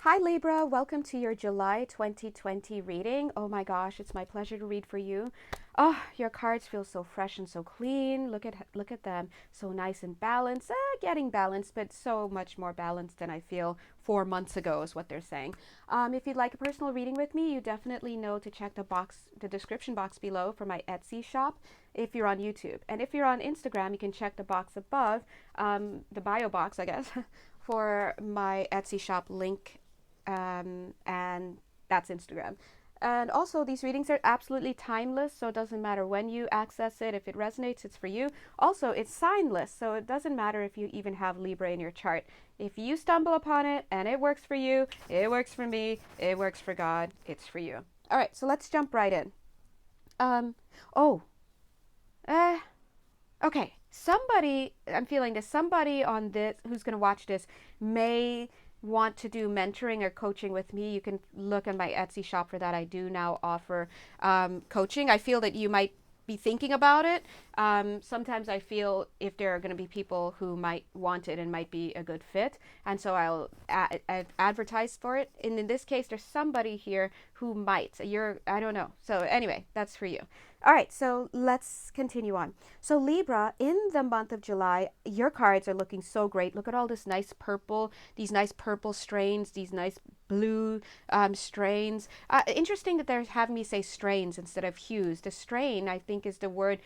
Hi Libra, welcome to your July 2020 reading. Oh my gosh, it's my pleasure to read for you. Oh, your cards feel so fresh and so clean. Look at them. So nice and balanced. Getting balanced, but so much more balanced than I feel 4 months ago is what they're saying. If you'd like a personal reading with me, you definitely know to check the description box below for my Etsy shop if you're on YouTube. And if you're on Instagram, you can check the box above, the bio box, I guess, for my Etsy shop link, and that's Instagram. And also, these readings are absolutely timeless, so it doesn't matter when you access it. If it resonates, it's for you. Also, it's signless, so it doesn't matter if you even have Libra in your chart. If you stumble upon it and it works for you, it works for me, it works for God, it's for you. All right, so let's jump right in. Oh, okay. I'm feeling this. Somebody on this who's going to watch this may want to do mentoring or coaching with me. You can look on my Etsy shop for that. I do now offer coaching. I feel that you might be thinking about it. Sometimes I feel if there are going to be people who might want it and might be a good fit, and so I'll advertise for it. And in this case, there's somebody here who might. I don't know. So anyway, that's for you. All right, so let's continue on. So Libra, in the month of July, your cards are looking so great. Look at all this nice purple, these nice purple strains, these nice blue strains. Interesting that they're having me say strains instead of hues. The strain, I think, is the word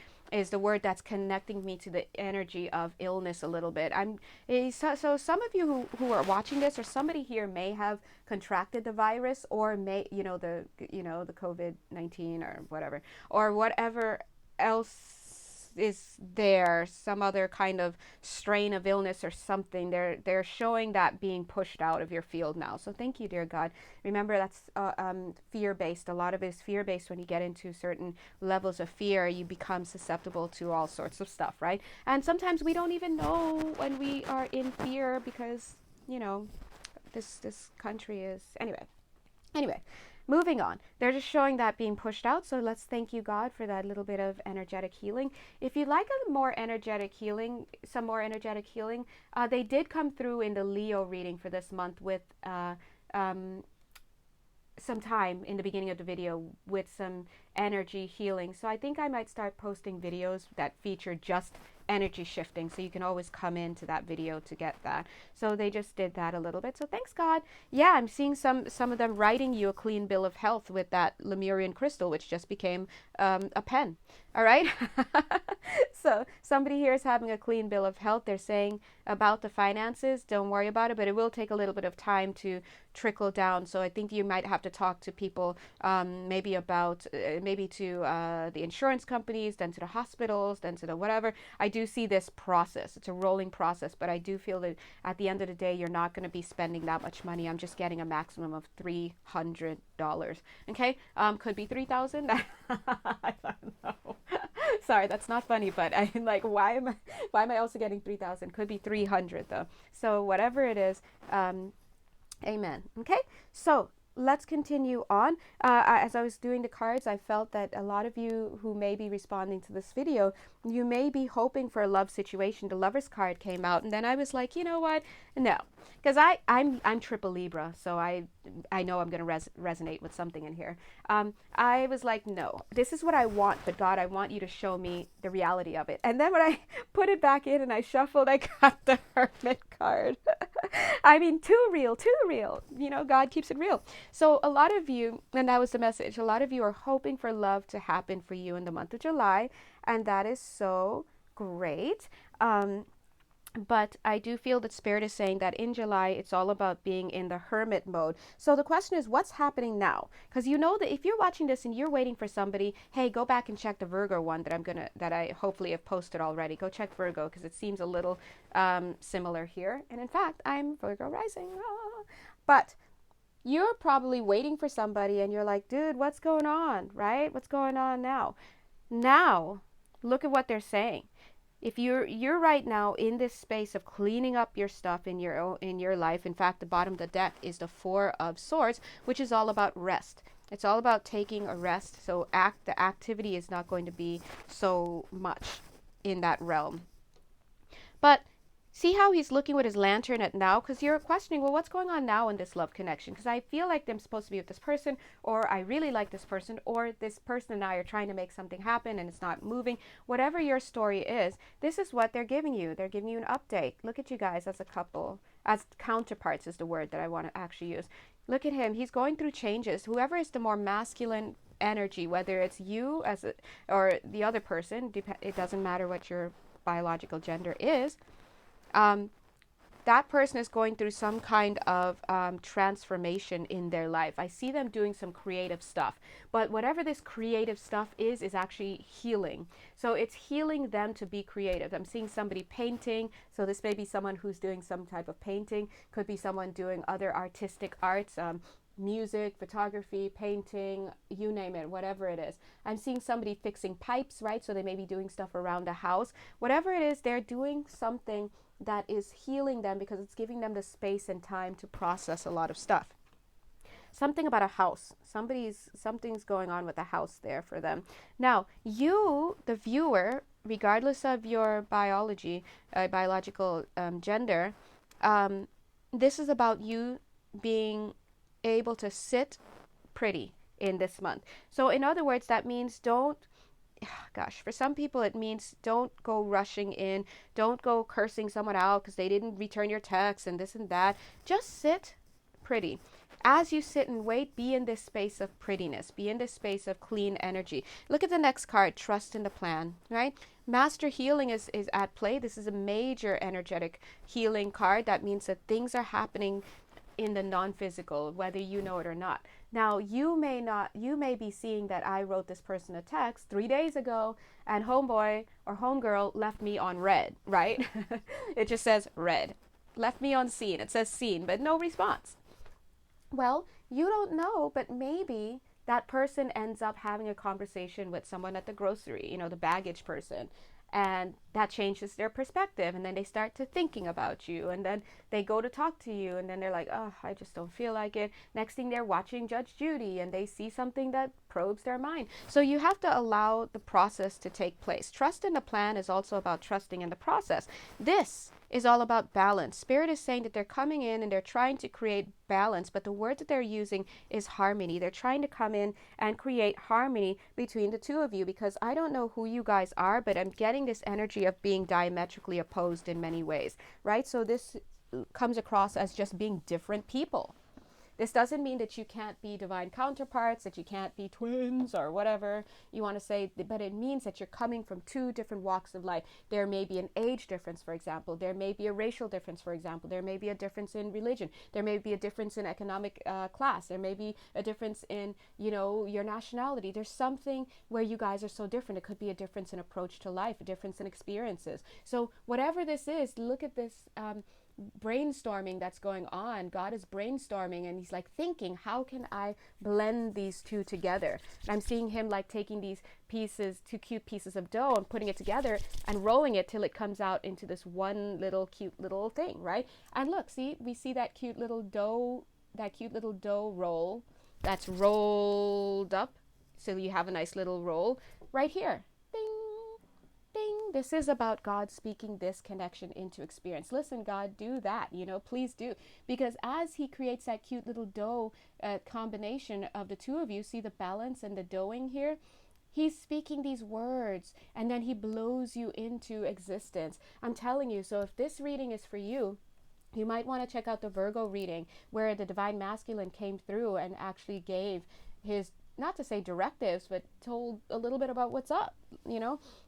that's connecting me to the energy of illness a little bit. So some of you who are watching this, or somebody here may have contracted the virus, or may the COVID-19 or whatever else is there, some other kind of strain of illness or something. They're showing that being pushed out of your field now. So thank you, dear God. Remember, that's fear-based. A lot of it is fear-based. When you get into certain levels of fear, you become susceptible to all sorts of stuff, right? And sometimes we don't even know when we are in fear because, this country is... Anyway, moving on. They're just showing that being pushed out. So let's thank you, God, for that little bit of energetic healing. If you'd like some more energetic healing, they did come through in the Leo reading for this month with some time in the beginning of the video with some energy healing. So I think I might start posting videos that feature just energy shifting, so you can always come into that video to get that. So they just did that a little bit. So thanks, God. Yeah, I'm seeing some of them writing you a clean bill of health with that Lemurian crystal, which just became a pen. All right. So somebody here is having a clean bill of health. They're saying about the finances, don't worry about it, but it will take a little bit of time to trickle down. So I think you might have to talk to people, maybe to the insurance companies, then to the hospitals, then to the whatever. I do see this process. It's a rolling process, but I do feel that at the end of the day, you're not going to be spending that much money. I'm just getting a maximum of $300. Okay, could be 3,000. I don't know. Sorry, that's not funny, but I'm like, why am I also getting 3,000? Could be 300 though. So whatever it is, amen. Okay, so let's continue on. As I was doing the cards, I felt that a lot of you who may be responding to this video, you may be hoping for a love situation. The Lover's card came out, and then I was like, you know what? No, because I'm triple Libra, so I know I'm going to resonate with something in here. I was like, no, this is what I want, but God, I want you to show me the reality of it. And then when I put it back in and I shuffled, I got the Hermit card. I mean, too real. God keeps it real. So a lot of you, and that was the message, a lot of you are hoping for love to happen for you in the month of July, and that is so great. But I do feel that Spirit is saying that in July, it's all about being in the hermit mode. So the question is, what's happening now? Because you know that if you're watching this and you're waiting for somebody, hey, go back and check the Virgo one that I hopefully have posted already. Go check Virgo, because it seems a little similar here. And in fact, I'm Virgo rising. But you're probably waiting for somebody and you're like, dude, what's going on, right? What's going on now? Now, look at what they're saying. If you're right now in this space of cleaning up your stuff in your life. In fact, the bottom of the deck is the Four of Swords, which is all about rest. It's all about taking a rest. So the activity is not going to be so much in that realm. But See how he's looking with his lantern at now? Because you're questioning, well, what's going on now in this love connection? Because I feel like I'm supposed to be with this person, or I really like this person, or this person and I are trying to make something happen and it's not moving. Whatever your story is, this is what they're giving you. They're giving you an update. Look at you guys as a couple. As counterparts is the word that I want to actually use. Look at him. He's going through changes. Whoever is the more masculine energy, whether it's you as a, or the other person, it doesn't matter what your biological gender is. That person is going through some kind of transformation in their life. I see them doing some creative stuff, but whatever this creative stuff is actually healing. So it's healing them to be creative. I'm seeing somebody painting. So this may be someone who's doing some type of painting, could be someone doing other artistic arts, music, photography, painting, you name it, whatever it is. I'm seeing somebody fixing pipes, right? So they may be doing stuff around the house. Whatever it is, they're doing something that is healing them because it's giving them the space and time to process a lot of stuff. Something about a house. Something's going on with a house there for them. Now, you, the viewer, regardless of your biological gender, this is about you being able to sit pretty in this month. So in other words, that means for some people it means don't go rushing in, don't go cursing someone out because they didn't return your text and this and that. Just sit pretty. As you sit and wait, be in this space of prettiness, be in this space of clean energy. Look at the next card, trust in the plan, right? Master healing is at play. This is a major energetic healing card. That means that things are happening in the non-physical, whether you know it or not. Now, you may be seeing that I wrote this person a text 3 days ago and homeboy or homegirl left me on red, right? It just says red. Left me on seen. It says seen, but no response. Well, you don't know, but maybe that person ends up having a conversation with someone at the grocery, the baggage person. And that changes their perspective. And then they start to thinking about you. And then they go to talk to you. And then they're like, oh, I just don't feel like it. Next thing they're watching Judge Judy and they see something that probes their mind. So you have to allow the process to take place. Trust in the plan is also about trusting in the process. This is all about balance. Spirit is saying that they're coming in and they're trying to create balance, but the word that they're using is harmony. They're trying to come in and create harmony between the two of you, because I don't know who you guys are, but I'm getting this energy of being diametrically opposed in many ways, right? So this comes across as just being different people. This doesn't mean that you can't be divine counterparts, that you can't be twins or whatever you want to say, but it means that you're coming from two different walks of life. There may be an age difference, for example. There may be a racial difference, for example. There may be a difference in religion. There may be a difference in economic class. There may be a difference in, your nationality. There's something where you guys are so different. It could be a difference in approach to life, a difference in experiences. So whatever this is, look at this brainstorming that's going on. God is brainstorming and he's like thinking, how can I blend these two together? And I'm seeing him like taking these pieces, two cute pieces of dough, and putting it together and rolling it till it comes out into this one little cute little thing, right? And look, we see that cute little dough roll that's rolled up, so you have a nice little roll right here. This is about God speaking this connection into experience. Listen, God, do that, please do. Because as he creates that cute little dough combination of the two of you, see the balance and the doughing here? He's speaking these words and then he blows you into existence. I'm telling you, so if this reading is for you, you might want to check out the Virgo reading where the divine masculine came through and actually gave his, not to say directives, but told a little bit about what's up,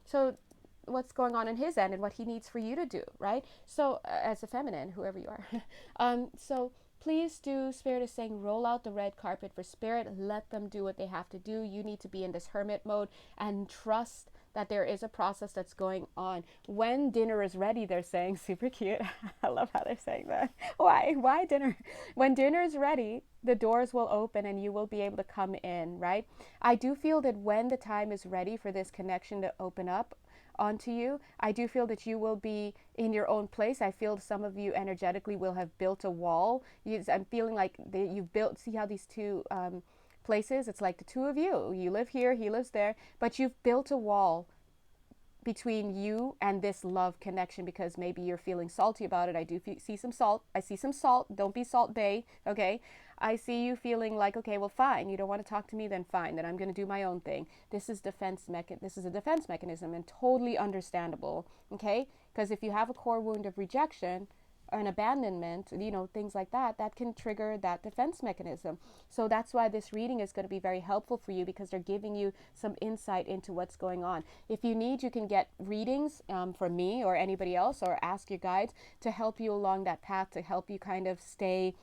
So what's going on his end and what he needs for you to do, right? So as a feminine, whoever you are. So please do, Spirit is saying, roll out the red carpet for Spirit. Let them do what they have to do. You need to be in this hermit mode and trust that there is a process that's going on. When dinner is ready, they're saying, super cute. I love how they're saying that. Why dinner? When dinner is ready, the doors will open and you will be able to come in, right? I do feel that when the time is ready for this connection to open up onto you, I do feel that you will be in your own place. I feel some of you energetically will have built a wall. I'm feeling like you've built, see how these two places, it's like the two of you live here, he lives there, but you've built a wall between you and this love connection, because maybe you're feeling salty about it. I do see some salt. I see some salt. Don't be Salt Bay, okay? I see you feeling like, okay, well, fine. You don't want to talk to me, then fine. Then I'm going to do my own thing. This is This is a defense mechanism, and totally understandable, okay? Because if you have a core wound of rejection or an abandonment, things like that, that can trigger that defense mechanism. So that's why this reading is going to be very helpful for you, because they're giving you some insight into what's going on. If you need, you can get readings from me or anybody else, or ask your guides to help you along that path, to help you kind of stay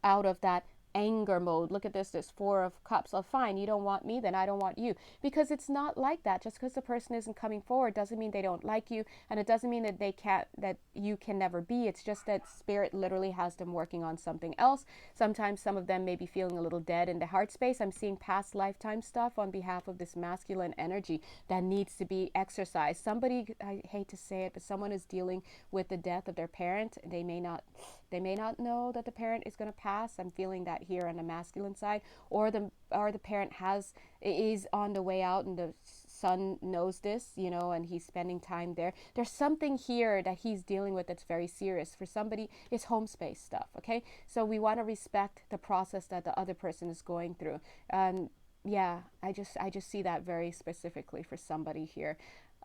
out of that anger mode. Look at this 4 of Cups. Oh, fine, you don't want me, then I don't want you. Because it's not like that. Just because the person isn't coming forward doesn't mean they don't like you, and it doesn't mean that that you can never be. It's just that spirit literally has them working on something else. Sometimes some of them may be feeling a little dead in the heart space. I'm seeing past lifetime stuff on behalf of this masculine energy that needs to be exercised. Somebody, I hate to say it, but someone is dealing with the death of their parent. They may not know that the parent is going to pass. I'm feeling that here on the masculine side, or the parent is on the way out, and the son knows this, and he's spending time there. There's something here that he's dealing with that's very serious. For somebody, it's home space stuff, okay? So we want to respect the process that the other person is going through. Yeah, I just see that very specifically for somebody here.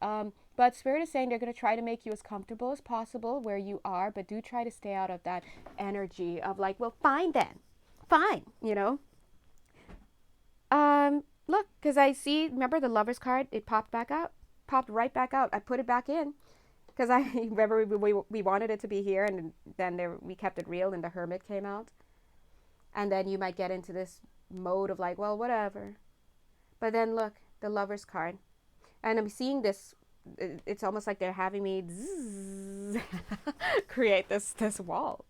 But Spirit is saying they're going to try to make you as comfortable as possible where you are, but do try to stay out of that energy of like, well, fine then. Fine, Look, because I see, remember the Lover's card? It popped right back out. I put it back in because I remember we wanted it to be here, and then we kept it real, and the Hermit came out. And then you might get into this mode of like, well, whatever. But then look, the Lover's card. And I'm seeing this, it's almost like they're having me create this wall,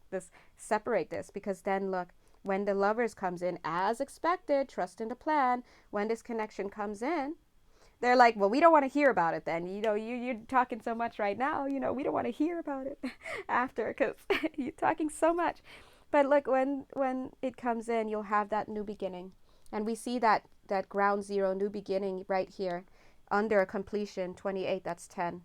separate this, because then look, when the Lovers comes in, as expected, trust in the plan, when this connection comes in, they're like, well, we don't want to hear about it then. You're talking so much right now, we don't want to hear about it after, because you're talking so much. But look, when it comes in, you'll have that new beginning. And we see that ground zero, new beginning right here. Under completion, 28, that's 10.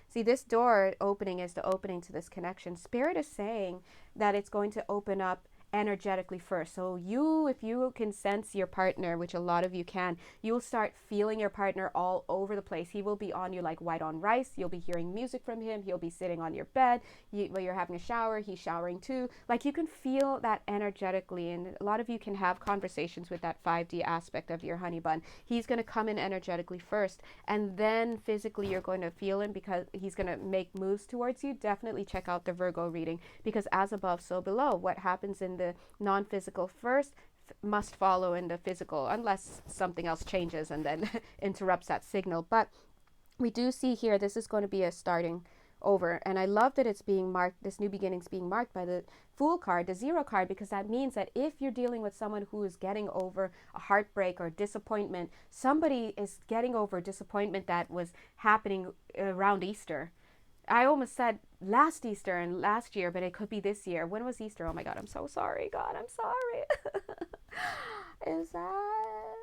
See, this door opening is the opening to this connection. Spirit is saying that it's going to open up energetically first. So if you can sense your partner, which a lot of you can, you'll start feeling your partner all over the place. He will be on you like white on rice. You'll be hearing music from him. He'll be sitting on your bed. While you're having a shower, he's showering too. Like, you can feel that energetically, and a lot of you can have conversations with that 5D aspect of your honey bun. He's going to come in energetically first, and then physically you're going to feel him, because he's going to make moves towards you. Definitely check out the Virgo reading, because as above, so below. What happens in the non-physical first must follow in the physical, unless something else changes and then interrupts that signal. But we do see here, this is going to be a starting over, and I love that it's being marked, this new beginning's being marked by the Fool card, the 0 card, because that means that if you're dealing with someone who is getting over a heartbreak or disappointment, somebody is getting over disappointment that was happening around Easter. I almost said last Easter and last year, but it could be this year. When was Easter? Oh my God, I'm so sorry. God, I'm sorry. Is that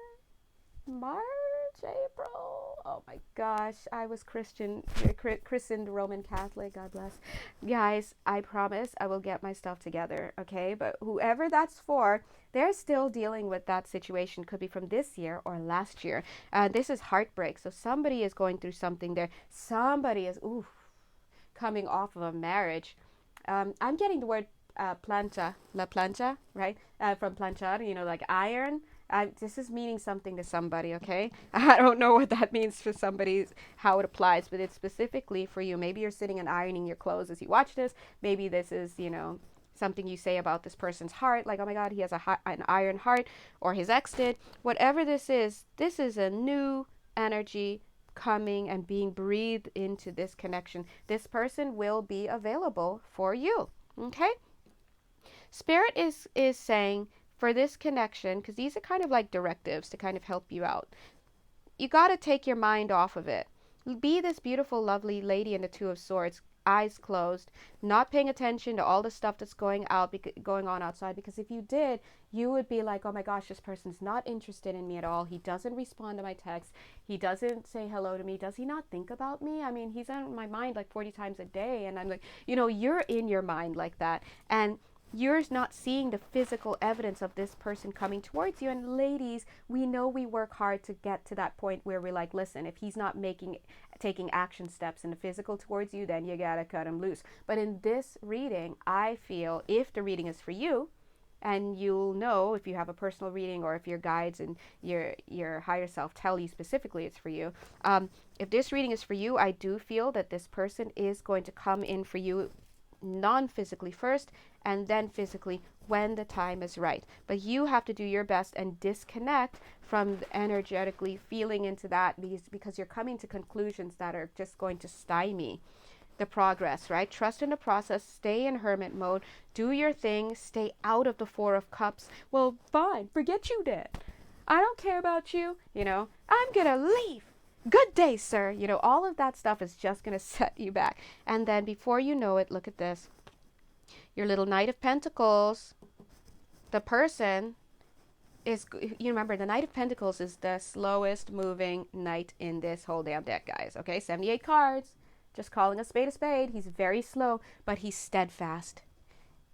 March, April? Oh my gosh, I was christened Roman Catholic. God bless. Guys, I promise I will get my stuff together, okay? But whoever that's for, they're still dealing with that situation. Could be from this year or last year. This is heartbreak. So somebody is going through something there. Somebody is, coming off of a marriage. I'm getting the word la plancha, right? From planchar, like iron. This is meaning something to somebody, okay? I don't know what that means for somebody, how it applies, but it's specifically for you. Maybe you're sitting and ironing your clothes as you watch this. Maybe this is, something you say about this person's heart, like, oh my God, he has an iron heart, or his ex did. Whatever this is a new energy coming and being breathed into this connection. This person will be available for you, okay? Spirit is saying for this connection, because these are kind of like directives to kind of help you out, you got to take your mind off of it. Be this beautiful, lovely lady in the 2 of Swords. eyes closed, not paying attention to all the stuff that's going on outside. Because if you did, you would be like, oh my gosh, this person's not interested in me at all. He doesn't respond to my text. He doesn't say hello to me. Does he not think about me? I mean, he's on my mind like 40 times a day. And I'm like, you're in your mind like that. And you're not seeing the physical evidence of this person coming towards you. And ladies, we know we work hard to get to that point where we're like, listen, if he's not taking action steps in the physical towards you, then you gotta cut him loose. But in this reading, I feel if the reading is for you, and you'll know if you have a personal reading or if your guides and your higher self tell you specifically it's for you. If this reading is for you, I do feel that this person is going to come in for you non-physically first and then physically when the time is right. But you have to do your best and disconnect from energetically feeling into that, because you're coming to conclusions that are just going to stymie the progress, right? Trust in the process, stay in hermit mode, do your thing, stay out of the Four of Cups. Well, fine, forget you then. I don't care about you, I'm gonna leave. Good day, sir. All of that stuff is just going to set you back. And then before you know it, look at this. Your little Knight of Pentacles, the person is, you remember, the Knight of Pentacles is the slowest moving knight in this whole damn deck, guys. Okay, 78 cards. Just calling a spade a spade. He's very slow, but he's steadfast.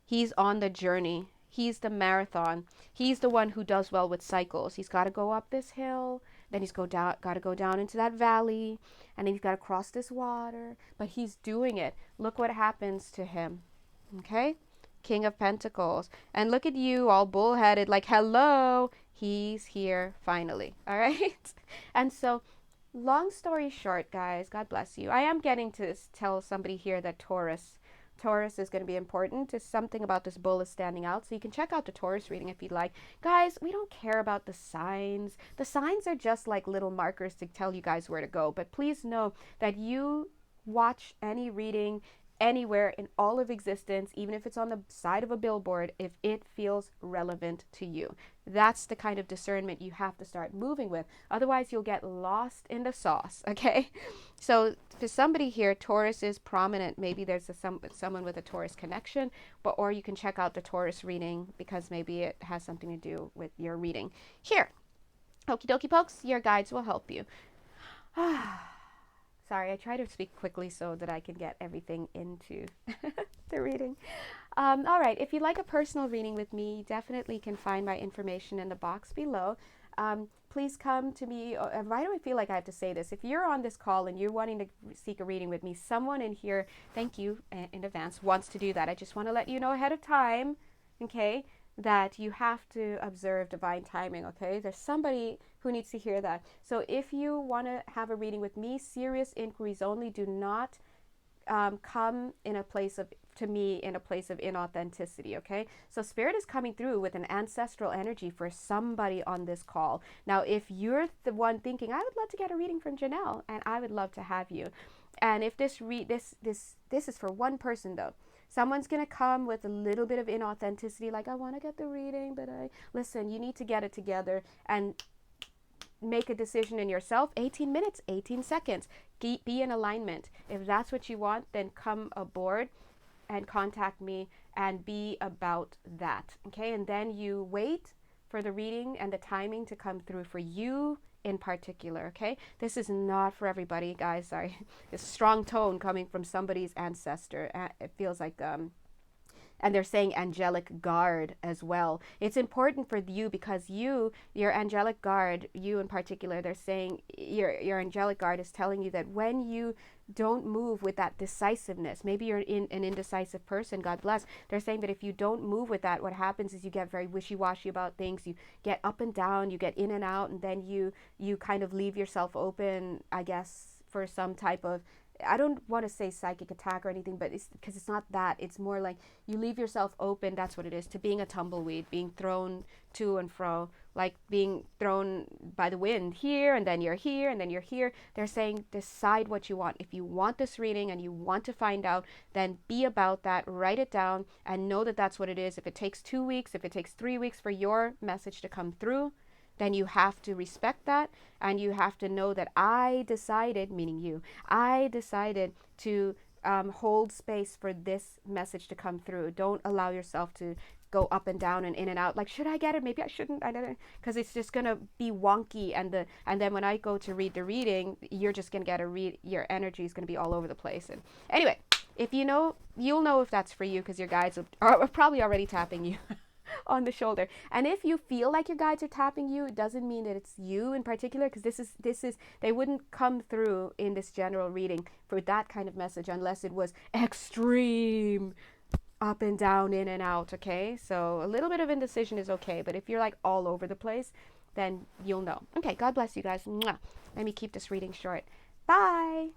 He's on the journey. He's the marathon. He's the one who does well with cycles. He's got to go up this hill. Then he's got to go down into that valley, and then he's got to cross this water, but he's doing it. Look what happens to him. Okay? King of Pentacles. And look at you all bullheaded like, hello, he's here finally. All right? And so, long story short, guys, God bless you. I am getting to tell somebody here that Taurus is going to be important. There's something about this bull is standing out. So you can check out the Taurus reading if you'd like. Guys, we don't care about the signs. The signs are just like little markers to tell you guys where to go. But please know that you watch any reading anywhere in all of existence, even if it's on the side of a billboard, if it feels relevant to you. That's the kind of discernment you have to start moving with. Otherwise, you'll get lost in the sauce, okay? So for somebody here, Taurus is prominent. Maybe there's someone with a Taurus connection, or you can check out the Taurus reading because maybe it has something to do with your reading. Here, okie dokie pokes, your guides will help you. Sorry, I try to speak quickly so that I can get everything into the reading. All right, if you'd like a personal reading with me, you definitely can find my information in the box below. Please come to me. Why do I feel like I have to say this? If you're on this call and you're wanting to seek a reading with me, someone in here, thank you in advance, wants to do that. I just want to let you know ahead of time, okay, that you have to observe divine timing, okay? There's somebody who needs to hear that. So if you want to have a reading with me, serious inquiries only. Do not come in a place of inauthenticity, okay? So Spirit is coming through with an ancestral energy for somebody on this call. Now, if you're the one thinking, I would love to get a reading from Janelle, and I would love to have you. And if this is for one person though. Someone's going to come with a little bit of inauthenticity, like, I want to get the reading, but listen, you need to get it together and make a decision in yourself. 18 minutes, 18 seconds. Be in alignment. If that's what you want, then come aboard and contact me and be about that. Okay, and then you wait for the reading and the timing to come through for you in particular. Okay, this is not for everybody, guys. Sorry, it's a strong tone coming from somebody's ancestor. It feels like and they're saying angelic guard as well. It's important for you because your angelic guard, you in particular, they're saying your angelic guard is telling you that when you don't move with that decisiveness, maybe you're an indecisive person, God bless. They're saying that if you don't move with that, what happens is you get very wishy-washy about things. You get up and down, you get in and out, and then you kind of leave yourself open, I guess, for some type of, I don't want to say psychic attack or anything, but it's because it's not that. It's more like you leave yourself open. That's what it is, to being a tumbleweed, being thrown to and fro, like being thrown by the wind here, and then you're here, and then you're here. They're saying decide what you want. If you want this reading and you want to find out, then be about that. Write it down and know that that's what it is. If it takes 2 weeks, if it takes 3 weeks for your message to come through, then you have to respect that, and you have to know that I decided, meaning you, I decided to hold space for this message to come through. Don't allow yourself to go up and down and in and out. Like, should I get it? Maybe I shouldn't. I don't, because it's just gonna be wonky. And then when I go to read the reading, you're just gonna get your energy is gonna be all over the place. And anyway, if you know, you'll know if that's for you, because your guides are probably already tapping you on the shoulder. And if you feel like your guides are tapping you, it doesn't mean that it's you in particular, because this is they wouldn't come through in this general reading for that kind of message unless it was extreme, up and down, in and out. Okay, so a little bit of indecision is okay, but if you're like all over the place, then you'll know. Okay, God bless you guys. Mwah. Let me keep this reading short. Bye.